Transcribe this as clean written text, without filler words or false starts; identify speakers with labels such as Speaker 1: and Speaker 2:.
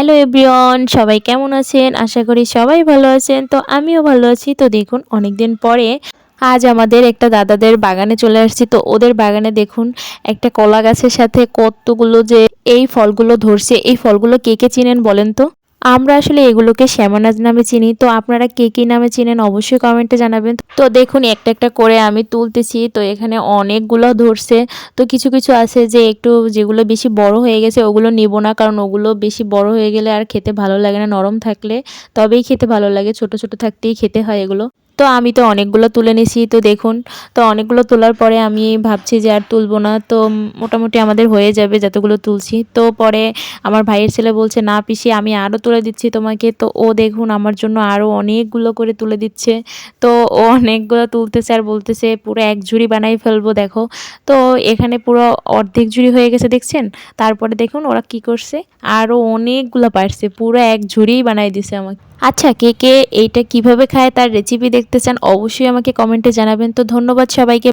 Speaker 1: Hello everyone, সবাই কেমন আছেন? আশা করি সবাই ভালো আছেন। তো আমিও ভালো আছি। তো দেখুন অনেকদিন পরে আজ আমাদের একটা দাদাদের বাগানে চলে আসছি। তো ওদের বাগানে দেখুন একটা কলা গাছের সাথে কতগুলো যে এই ফলগুলো ধরছে। এই ফলগুলো কে, কে চিনেন বলেন তো? আমরা আসলে এগুলোকে শ্যামানাজ নামে চিনি। তো আপনারা কে কি নামে চিনেন অবশ্যই কমেন্টে জানাবেন। তো দেখুন একটা, একটা করে আমি তুলতেছি। তো এখানে অনেকগুলো ধরছে। তো কিছু, কিছু আছে যে একটু যেগুলো বেশি বড় হয়ে গেছে ওগুলো নিব না। কারণ ওগুলো বেশি বড় হয়ে গেলে আর খেতে ভালো লাগে না। নরম থাকলে তবেই খেতে ভালো লাগে। ছোট, ছোট থাকতেই খেতে হয় এগুলো। তো আমি তো অনেকগুলো তুলে নিছি। তো দেখুন, তো অনেকগুলো তোলার পরে আমি ভাবছি যে আর তুলব না। তো মোটামুটি আমাদের হয়ে যাবে যতগুলো তুলছি। তো পরে আমার ভাইয়ের ছেলে বলছে, "না পিসি আমি আরও তুলে দিচ্ছি তোমাকে।" তো ও দেখুন আমার জন্য আরও অনেকগুলো করে তুলে দিচ্ছে। তো ও অনেকগুলো তুলতেছে আর বলতেছে, "পুরো এক ঝুড়ি বানাই ফেলবো দেখো।" তো এখানে পুরো অর্ধেক ঝুড়ি হয়ে গেছে দেখছেন? তারপরে দেখুন ওরা কি করছে, আরও অনেকগুলো পারছে। পুরো এক ঝুড়িই বানাই দিছে আমাকে। আচ্ছা কে, কে এইটা কিভাবে খায় তার রেসিপি দেখতে চান অবশ্যই আমাকে কমেন্টে জানাবেন। তো ধন্যবাদ সবাইকে।